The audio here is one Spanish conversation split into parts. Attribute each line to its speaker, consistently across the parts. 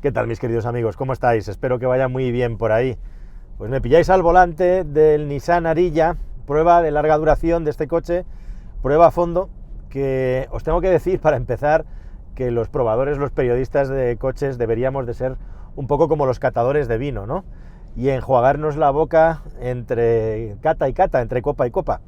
Speaker 1: ¿Qué tal, mis queridos amigos? ¿Cómo estáis? Espero que vaya muy bien por ahí. Pues me pilláis al volante del Nissan Ariya, prueba de larga duración de este coche, prueba a fondo, que os tengo que decir para empezar que los probadores, los periodistas de coches deberíamos de ser un poco como los catadores de vino, ¿no? Y enjuagarnos la boca entre cata y cata, entre copa y copa.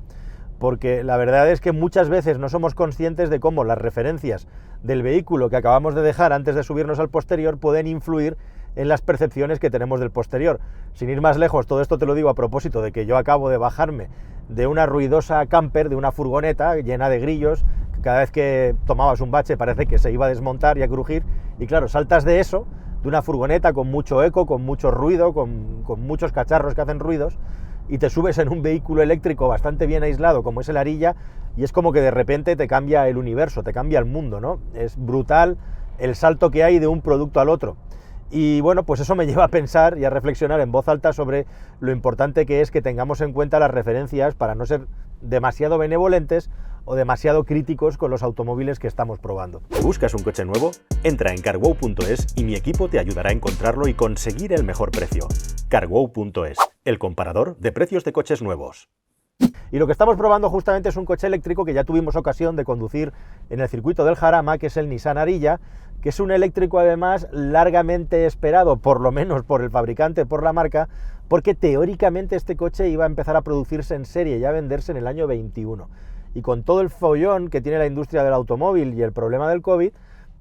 Speaker 1: Porque la verdad es que muchas veces no somos conscientes de cómo las referencias del vehículo que acabamos de dejar antes de subirnos al posterior pueden influir en las percepciones que tenemos del posterior. Sin ir más lejos, todo esto te lo digo a propósito de que yo acabo de bajarme de una ruidosa camper, de una furgoneta llena de grillos, que cada vez que tomabas un bache parece que se iba a desmontar y a crujir, y claro, saltas de eso, de una furgoneta con mucho eco, con mucho ruido, con muchos cacharros que hacen ruidos, y te subes en un vehículo eléctrico bastante bien aislado como es el Ariya, y es como que de repente te cambia el universo, te cambia el mundo, ¿no? Es brutal el salto que hay de un producto al otro. Y bueno, pues eso me lleva a pensar y a reflexionar en voz alta sobre lo importante que es que tengamos en cuenta las referencias para no ser demasiado benevolentes o demasiado críticos con los automóviles que estamos probando.
Speaker 2: ¿Buscas un coche nuevo? Entra en carwow.es y mi equipo te ayudará a encontrarlo y conseguir el mejor precio. Carwow.es, el comparador de precios de coches nuevos.
Speaker 1: Y lo que estamos probando justamente es un coche eléctrico que ya tuvimos ocasión de conducir en el circuito del Jarama, que es el Nissan Ariya, que es un eléctrico además largamente esperado, por lo menos por el fabricante, por la marca, porque teóricamente este coche iba a empezar a producirse en serie y a venderse en el año 21. Y con todo el follón que tiene la industria del automóvil y el problema del COVID,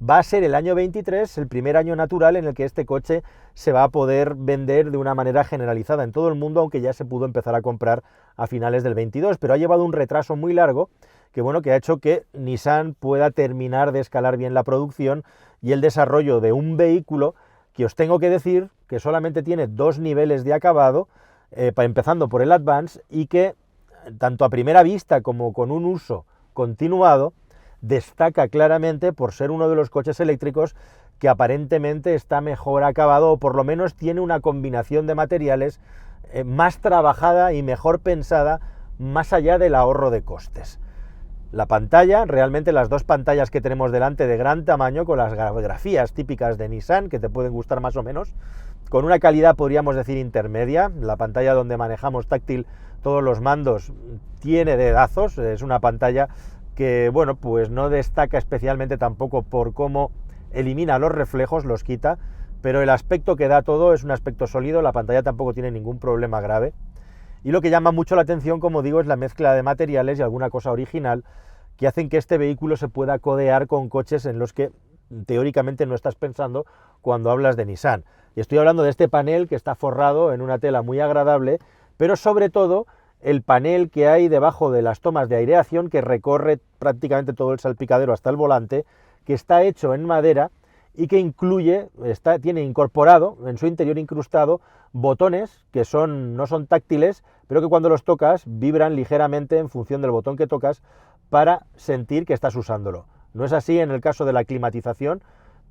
Speaker 1: va a ser el año 23 el primer año natural en el que este coche se va a poder vender de una manera generalizada en todo el mundo, aunque ya se pudo empezar a comprar a finales del 22, pero ha llevado un retraso muy largo que, bueno, que ha hecho que Nissan pueda terminar de escalar bien la producción y el desarrollo de un vehículo que os tengo que decir que solamente tiene 2 niveles de acabado, empezando por el Advance, y que tanto a primera vista como con un uso continuado destaca claramente por ser uno de los coches eléctricos que aparentemente está mejor acabado, o por lo menos tiene una combinación de materiales más trabajada y mejor pensada, más allá del ahorro de costes. La pantalla, realmente las 2 pantallas que tenemos delante de gran tamaño, con las grafías típicas de Nissan, que te pueden gustar más o menos, con una calidad podríamos decir intermedia. La pantalla donde manejamos táctil todos los mandos tiene dedazos, es una pantalla que, bueno, pues no destaca especialmente tampoco por cómo elimina los reflejos, los quita, pero el aspecto que da todo es un aspecto sólido, la pantalla tampoco tiene ningún problema grave. Y lo que llama mucho la atención, como digo, es la mezcla de materiales y alguna cosa original que hacen que este vehículo se pueda codear con coches en los que teóricamente no estás pensando cuando hablas de Nissan. Y estoy hablando de este panel que está forrado en una tela muy agradable, pero sobre todo el panel que hay debajo de las tomas de aireación que recorre prácticamente todo el salpicadero hasta el volante, que está hecho en madera y que incluye, tiene incorporado en su interior incrustado botones que no son táctiles, pero que cuando los tocas vibran ligeramente en función del botón que tocas para sentir que estás usándolo. No es así en el caso de la climatización,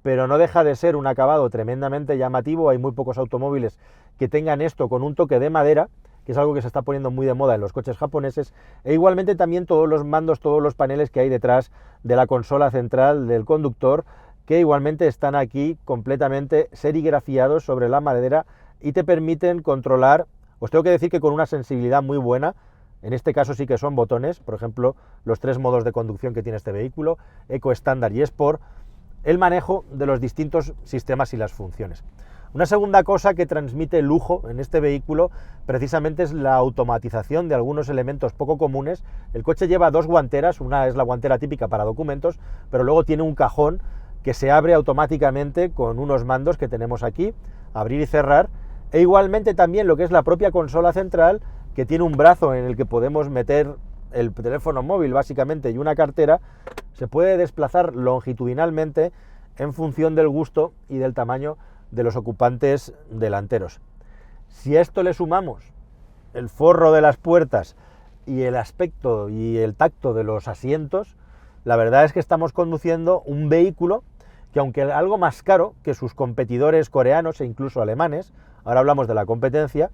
Speaker 1: pero no deja de ser un acabado tremendamente llamativo. Hay muy pocos automóviles que tengan esto con un toque de madera, que es algo que se está poniendo muy de moda en los coches japoneses, e igualmente también todos los mandos, todos los paneles que hay detrás de la consola central del conductor, que igualmente están aquí completamente serigrafiados sobre la madera y te permiten controlar. Os tengo que decir que con una sensibilidad muy buena. En este caso sí que son botones, por ejemplo, los 3 modos de conducción que tiene este vehículo, Eco, Estándar y Sport, el manejo de los distintos sistemas y las funciones. Una segunda cosa que transmite lujo en este vehículo precisamente es la automatización de algunos elementos poco comunes. El coche lleva 2 guanteras, una es la guantera típica para documentos, pero luego tiene un cajón que se abre automáticamente con unos mandos que tenemos aquí, abrir y cerrar, e igualmente también lo que es la propia consola central, que tiene un brazo en el que podemos meter el teléfono móvil básicamente y una cartera, se puede desplazar longitudinalmente en función del gusto y del tamaño de los ocupantes delanteros. Si a esto le sumamos el forro de las puertas y el aspecto y el tacto de los asientos, la verdad es que estamos conduciendo un vehículo que, aunque algo más caro que sus competidores coreanos e incluso alemanes, ahora hablamos de la competencia,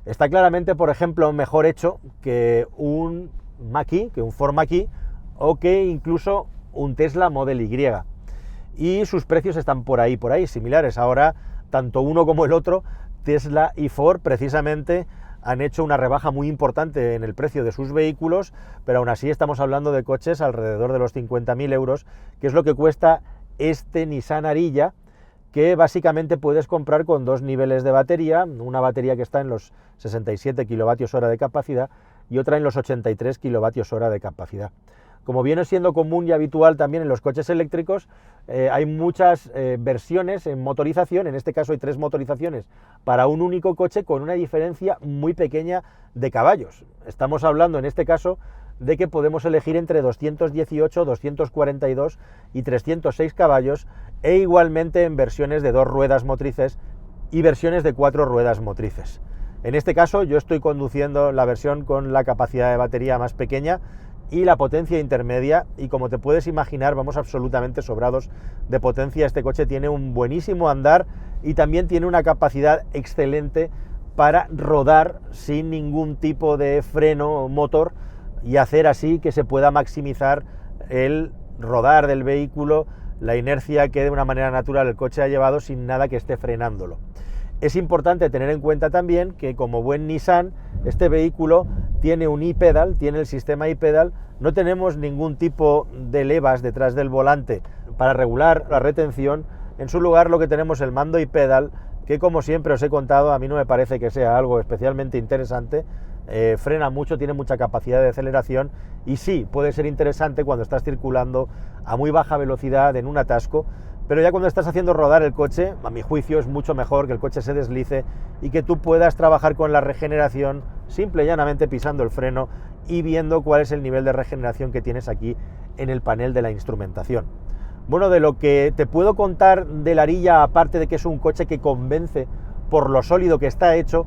Speaker 1: está claramente, por ejemplo, mejor hecho que un Mach-E, que un Ford Mach-E, o que incluso un Tesla Model Y. y sus precios están por ahí, similares. Ahora, tanto uno como el otro, Tesla y Ford, precisamente, han hecho una rebaja muy importante en el precio de sus vehículos, pero aún así estamos hablando de coches alrededor de los 50.000 euros, que es lo que cuesta este Nissan Ariya, que básicamente puedes comprar con dos niveles de batería, una batería que está en los 67 kWh de capacidad y otra en los 83 kWh de capacidad. Como viene siendo común y habitual también en los coches eléctricos, hay muchas versiones en motorización, en este caso hay 3 motorizaciones para un único coche con una diferencia muy pequeña de caballos. Estamos hablando en este caso de que podemos elegir entre 218, 242 y 306 caballos e igualmente en versiones de 2 ruedas motrices y versiones de 4 ruedas motrices. En este caso yo estoy conduciendo la versión con la capacidad de batería más pequeña y la potencia intermedia, y como te puedes imaginar vamos absolutamente sobrados de potencia. Este coche tiene un buenísimo andar y también tiene una capacidad excelente para rodar sin ningún tipo de freno o motor y hacer así que se pueda maximizar el rodar del vehículo, la inercia que de una manera natural el coche ha llevado sin nada que esté frenándolo. Es importante tener en cuenta también que, como buen Nissan, este vehículo tiene un e-pedal, tiene el sistema e-pedal, no tenemos ningún tipo de levas detrás del volante para regular la retención. En su lugar lo que tenemos es el mando e-pedal, que como siempre os he contado, a mí no me parece que sea algo especialmente interesante. Frena mucho, tiene mucha capacidad de aceleración y sí, puede ser interesante cuando estás circulando a muy baja velocidad en un atasco, pero ya cuando estás haciendo rodar el coche, a mi juicio es mucho mejor que el coche se deslice y que tú puedas trabajar con la regeneración simple y llanamente pisando el freno y viendo cuál es el nivel de regeneración que tienes aquí en el panel de la instrumentación. Bueno, de lo que te puedo contar del Ariya, aparte de que es un coche que convence por lo sólido que está hecho,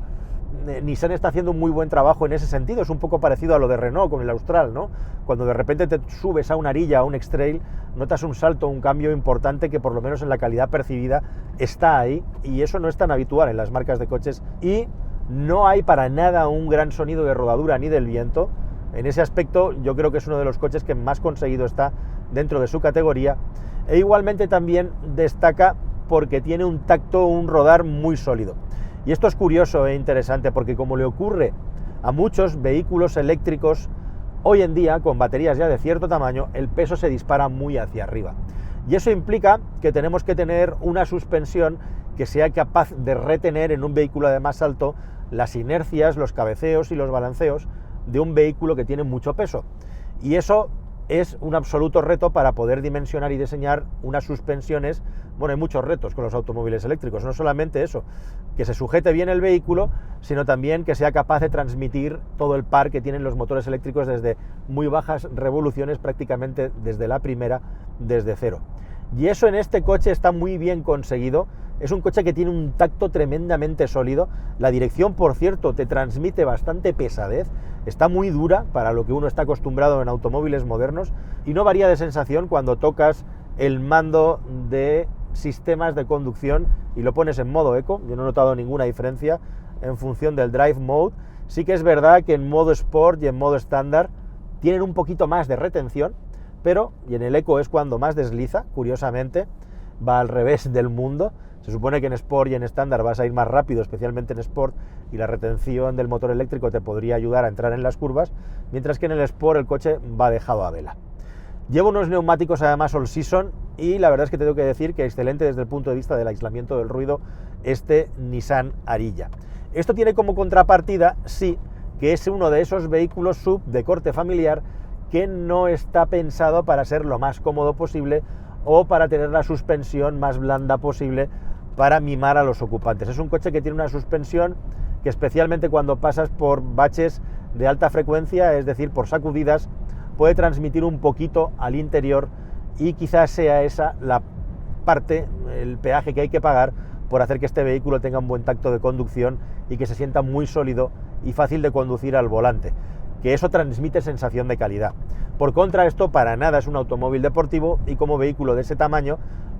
Speaker 1: Nissan está haciendo un muy buen trabajo en ese sentido. Es un poco parecido a lo de Renault con el Austral, ¿no? Cuando de repente te subes a un Ariya, a un X-Trail, notas un salto, un cambio importante que por lo menos en la calidad percibida está ahí, y eso no es tan habitual en las marcas de coches, y no hay para nada un gran sonido de rodadura ni del viento. En ese aspecto yo creo que es uno de los coches que más conseguido está dentro de su categoría, e igualmente también destaca porque tiene un tacto, un rodar muy sólido. Y esto es curioso e interesante porque, como le ocurre a muchos vehículos eléctricos hoy en día con baterías ya de cierto tamaño, el peso se dispara muy hacia arriba. Y eso implica que tenemos que tener una suspensión que sea capaz de retener en un vehículo de más alto las inercias, los cabeceos y los balanceos de un vehículo que tiene mucho peso. Y eso es un absoluto reto para poder dimensionar y diseñar unas suspensiones. Bueno, hay muchos retos con los automóviles eléctricos, no solamente eso, que se sujete bien el vehículo, sino también que sea capaz de transmitir todo el par que tienen los motores eléctricos desde muy bajas revoluciones, prácticamente desde la primera, desde cero. Y eso en este coche está muy bien conseguido. Es un coche que tiene un tacto tremendamente sólido. La dirección, por cierto, te transmite bastante pesadez. Está muy dura para lo que uno está acostumbrado en automóviles modernos y no varía de sensación cuando tocas el mando de sistemas de conducción y lo pones en modo eco. Yo no he notado ninguna diferencia en función del drive mode. Sí que es verdad que en modo sport y en modo estándar tienen un poquito más de retención, pero, y en el eco es cuando más desliza, curiosamente, va al revés del mundo. Se supone que en Sport y en estándar vas a ir más rápido, especialmente en Sport, y la retención del motor eléctrico te podría ayudar a entrar en las curvas, mientras que en el Sport el coche va dejado a vela. Llevo unos neumáticos además all season y la verdad es que tengo que decir que excelente desde el punto de vista del aislamiento del ruido este Nissan Ariya. Esto tiene como contrapartida, sí, que es uno de esos vehículos SUV de corte familiar que no está pensado para ser lo más cómodo posible o para tener la suspensión más blanda posible para mimar a los ocupantes. Es un coche que tiene una suspensión que, especialmente cuando pasas por baches de alta frecuencia, es decir, por sacudidas, puede transmitir un poquito al interior, y quizás sea esa la parte, el peaje que hay que pagar por hacer que este vehículo tenga un buen tacto de conducción y que se sienta muy sólido y fácil de conducir al volante, que eso transmite sensación de calidad. Por contra, esto para nada es un automóvil deportivo, y como vehículo de ese tamaño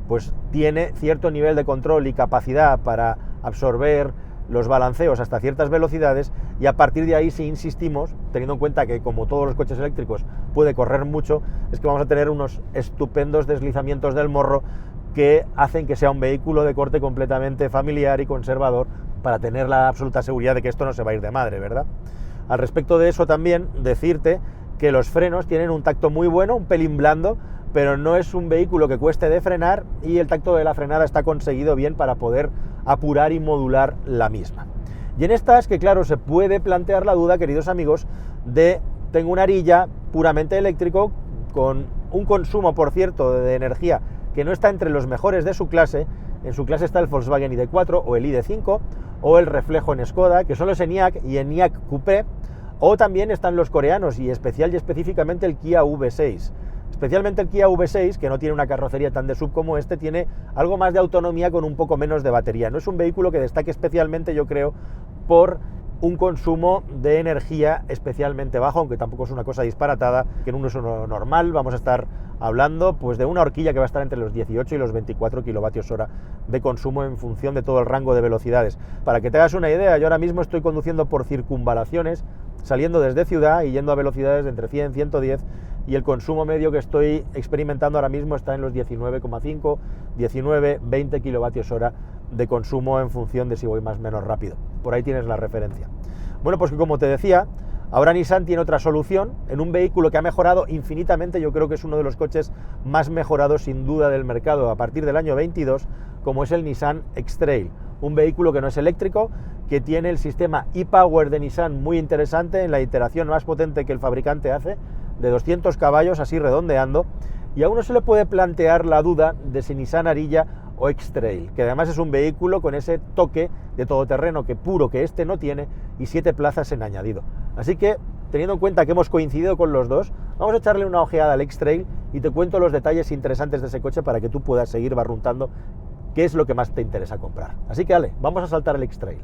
Speaker 1: pues tiene cierto nivel de control y capacidad para absorber los balanceos hasta ciertas velocidades, y a partir de ahí, si insistimos, teniendo en cuenta que como todos los coches eléctricos puede correr mucho, es que vamos a tener unos estupendos deslizamientos del morro que hacen que sea un vehículo de corte completamente familiar y conservador para tener la absoluta seguridad de que esto no se va a ir de madre, ¿verdad? Al respecto de eso también decirte que los frenos tienen un tacto muy bueno, un pelín blando, pero no es un vehículo que cueste de frenar y el tacto de la frenada está conseguido bien para poder apurar y modular la misma. Y en estas que claro, se puede plantear la duda, queridos amigos, de tengo una arilla puramente eléctrico con un consumo, por cierto, de energía que no está entre los mejores de su clase. En su clase está el Volkswagen ID4 o el ID5 o el reflejo en Skoda, que son los Enyaq y Enyaq Coupé, o también están los coreanos y especial y específicamente el Kia V6. Especialmente el Kia V6, que no tiene una carrocería tan de sub como este, tiene algo más de autonomía con un poco menos de batería. No es un vehículo que destaque especialmente, yo creo, por un consumo de energía especialmente bajo, aunque tampoco es una cosa disparatada, que en un uso normal vamos a estar hablando pues de una horquilla que va a estar entre los 18 y los 24 kilovatios hora de consumo en función de todo el rango de velocidades. Para que te hagas una idea, yo ahora mismo estoy conduciendo por circunvalaciones, saliendo desde ciudad y yendo a velocidades de entre 100 y 110, y el consumo medio que estoy experimentando ahora mismo está en los 19,5, 19, 20 kilovatios hora de consumo en función de si voy más o menos rápido. Por ahí tienes la referencia. Bueno, pues que como te decía, ahora Nissan tiene otra solución en un vehículo que ha mejorado infinitamente. Yo creo que es uno de los coches más mejorados sin duda del mercado a partir del año 22, como es el Nissan X-Trail. Un vehículo que no es eléctrico, que tiene el sistema e-Power de Nissan muy interesante en la iteración más potente que el fabricante hace, de 200 caballos, así redondeando, y a uno se le puede plantear la duda de si Nissan Ariya o X-Trail, que además es un vehículo con ese toque de todoterreno que puro que este no tiene y 7 plazas en añadido. Así que, teniendo en cuenta que hemos coincidido con los dos, vamos a echarle una ojeada al X-Trail y te cuento los detalles interesantes de ese coche para que tú puedas seguir barruntando qué es lo que más te interesa comprar. Así que, Ale, vamos a saltar el X-Trail.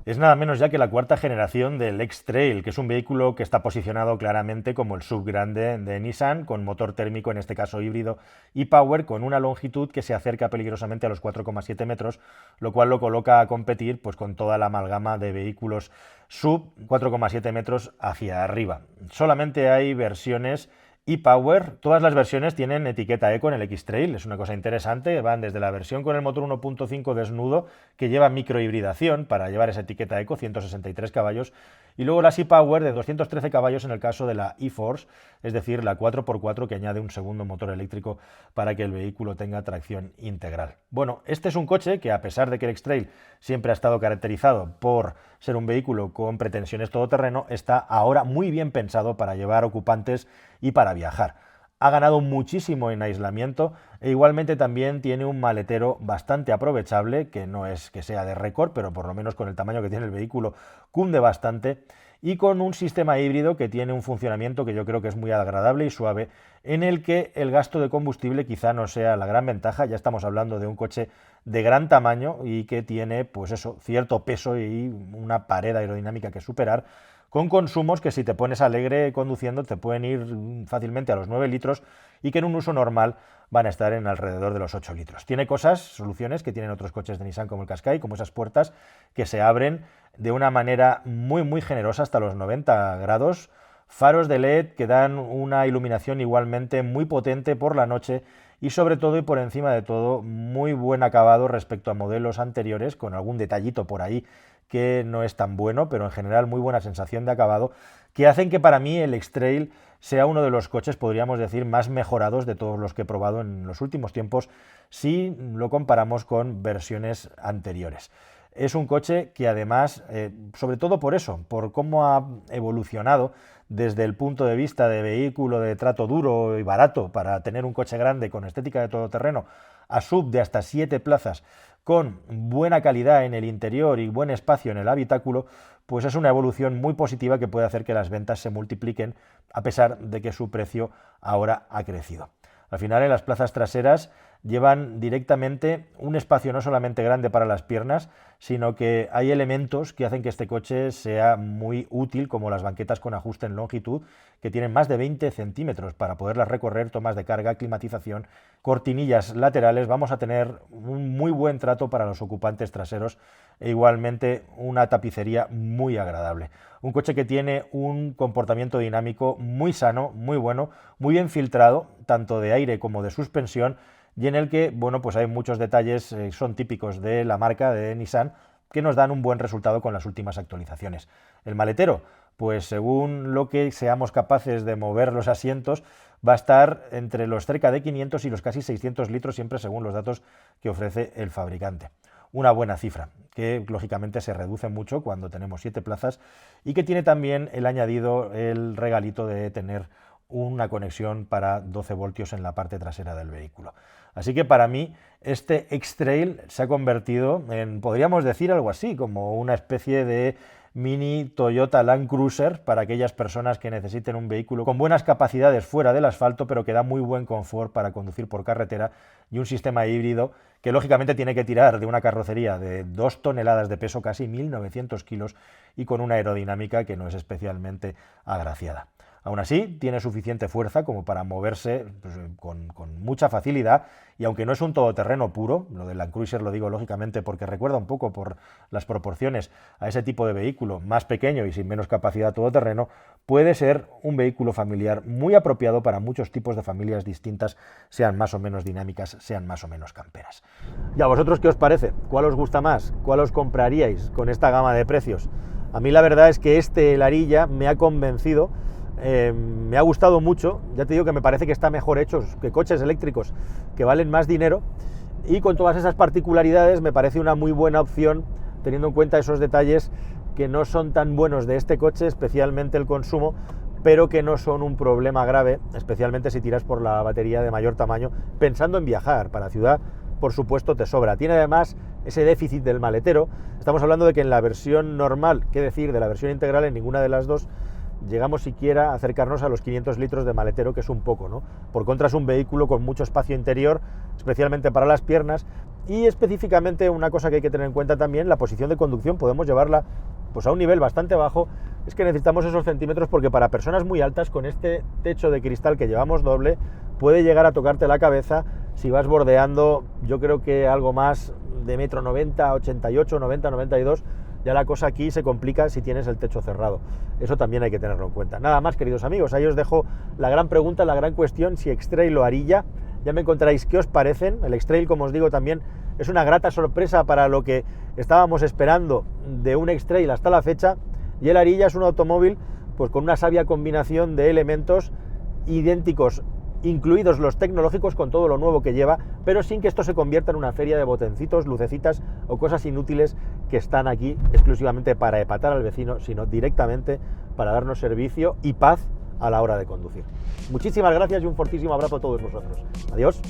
Speaker 1: Es nada menos ya que la cuarta generación del X-Trail, que es un vehículo que está posicionado claramente como el sub grande de Nissan, con motor térmico, en este caso híbrido, y Power, con una longitud que se acerca peligrosamente a los 4,7 metros, lo cual lo coloca a competir pues, con toda la amalgama de vehículos sub 4,7 metros hacia arriba. Solamente hay versiones e-Power, todas las versiones tienen etiqueta Eco en el X-Trail, es una cosa interesante, van desde la versión con el motor 1.5 desnudo que lleva microhibridación para llevar esa etiqueta Eco, 163 caballos, y luego las e-Power de 213 caballos en el caso de la e-Force, es decir, la 4x4 que añade un segundo motor eléctrico para que el vehículo tenga tracción integral. Bueno, este es un coche que a pesar de que el X-Trail siempre ha estado caracterizado por ser un vehículo con pretensiones todoterreno, está ahora muy bien pensado para llevar ocupantes y para viajar. Ha ganado muchísimo en aislamiento e igualmente también tiene un maletero bastante aprovechable, que no es que sea de récord, pero por lo menos con el tamaño que tiene el vehículo cunde bastante, y con un sistema híbrido que tiene un funcionamiento que yo creo que es muy agradable y suave, en el que el gasto de combustible quizá no sea la gran ventaja. Ya estamos hablando de un coche de gran tamaño y que tiene, pues eso, cierto peso y una pared aerodinámica que superar, con consumos que si te pones alegre conduciendo te pueden ir fácilmente a los 9 litros y que en un uso normal van a estar en alrededor de los 8 litros. Tiene soluciones que tienen otros coches de Nissan como el Qashqai, como esas puertas que se abren de una manera muy generosa hasta los 90 grados, faros de LED que dan una iluminación igualmente muy potente por la noche y sobre todo y por encima de todo muy buen acabado respecto a modelos anteriores, con algún detallito por ahí que no es tan bueno, pero en general muy buena sensación de acabado, que hacen que para mí el X-Trail sea uno de los coches, podríamos decir, más mejorados de todos los que he probado en los últimos tiempos, si lo comparamos con versiones anteriores. Es un coche que además, sobre todo por eso, por cómo ha evolucionado desde el punto de vista de vehículo de trato duro y barato para tener un coche grande con estética de todoterreno, a sub de hasta 7 plazas, con buena calidad en el interior y buen espacio en el habitáculo, pues es una evolución muy positiva que puede hacer que las ventas se multipliquen a pesar de que su precio ahora ha crecido. Al final, en las plazas traseras llevan directamente un espacio no solamente grande para las piernas, sino que hay elementos que hacen que este coche sea muy útil, como las banquetas con ajuste en longitud, que tienen más de 20 centímetros para poderlas recorrer, tomas de carga, climatización, cortinillas laterales. Vamos a tener un muy buen trato para los ocupantes traseros e igualmente una tapicería muy agradable. Un coche que tiene un comportamiento dinámico muy sano, muy bueno, muy bien filtrado, tanto de aire como de suspensión, y en el que, bueno, pues hay muchos detalles, son típicos de la marca de Nissan, que nos dan un buen resultado con las últimas actualizaciones. El maletero, pues según lo que seamos capaces de mover los asientos, va a estar entre los cerca de 500 y los casi 600 litros, siempre según los datos que ofrece el fabricante. Una buena cifra, que lógicamente se reduce mucho cuando tenemos 7 plazas y que tiene también el añadido, el regalito de tener una conexión para 12 voltios en la parte trasera del vehículo. Así que para mí este X-Trail se ha convertido en, podríamos decir algo así, como una especie de mini Toyota Land Cruiser para aquellas personas que necesiten un vehículo con buenas capacidades fuera del asfalto, pero que da muy buen confort para conducir por carretera, y un sistema híbrido que lógicamente tiene que tirar de una carrocería de 2 toneladas de peso, casi 1.900 kilos, y con una aerodinámica que no es especialmente agraciada. Aún así, tiene suficiente fuerza como para moverse pues, con mucha facilidad, y aunque no es un todoterreno puro, lo del Land Cruiser lo digo lógicamente porque recuerda un poco por las proporciones a ese tipo de vehículo más pequeño y sin menos capacidad todoterreno, puede ser un vehículo familiar muy apropiado para muchos tipos de familias distintas, sean más o menos dinámicas, sean más o menos camperas. ¿Y a vosotros qué os parece? ¿Cuál os gusta más? ¿Cuál os compraríais con esta gama de precios? A mí la verdad es que el Ariya me ha convencido. Me ha gustado mucho, ya te digo que me parece que está mejor hecho que coches eléctricos que valen más dinero, y con todas esas particularidades me parece una muy buena opción, teniendo en cuenta esos detalles que no son tan buenos de este coche, especialmente el consumo, pero que no son un problema grave, especialmente si tiras por la batería de mayor tamaño, pensando en viajar. Para ciudad, por supuesto, te sobra. Tiene además ese déficit del maletero. Estamos hablando de que en la versión normal, qué decir, de la versión integral, en ninguna de las dos llegamos siquiera a acercarnos a los 500 litros de maletero, que es un poco, ¿no? Por contra, es un vehículo con mucho espacio interior, especialmente para las piernas, y específicamente una cosa que hay que tener en cuenta también, la posición de conducción, podemos llevarla pues a un nivel bastante bajo. Es que necesitamos esos centímetros porque para personas muy altas, con este techo de cristal que llevamos doble, puede llegar a tocarte la cabeza si vas bordeando, yo creo que algo más de 1,90 m, 88, 90, 92, ya la cosa aquí se complica si tienes el techo cerrado. Eso también hay que tenerlo en cuenta. Nada más, queridos amigos, ahí os dejo la gran pregunta, la gran cuestión, si X-Trail o Ariya. Ya me contaréis qué os parecen. El X-Trail, como os digo, también es una grata sorpresa para lo que estábamos esperando de un X-Trail hasta la fecha, y el Ariya es un automóvil pues con una sabia combinación de elementos idénticos, incluidos los tecnológicos, con todo lo nuevo que lleva, pero sin que esto se convierta en una feria de botoncitos, lucecitas o cosas inútiles que están aquí exclusivamente para epatar al vecino, sino directamente para darnos servicio y paz a la hora de conducir. Muchísimas gracias y un fortísimo abrazo a todos vosotros. Adiós.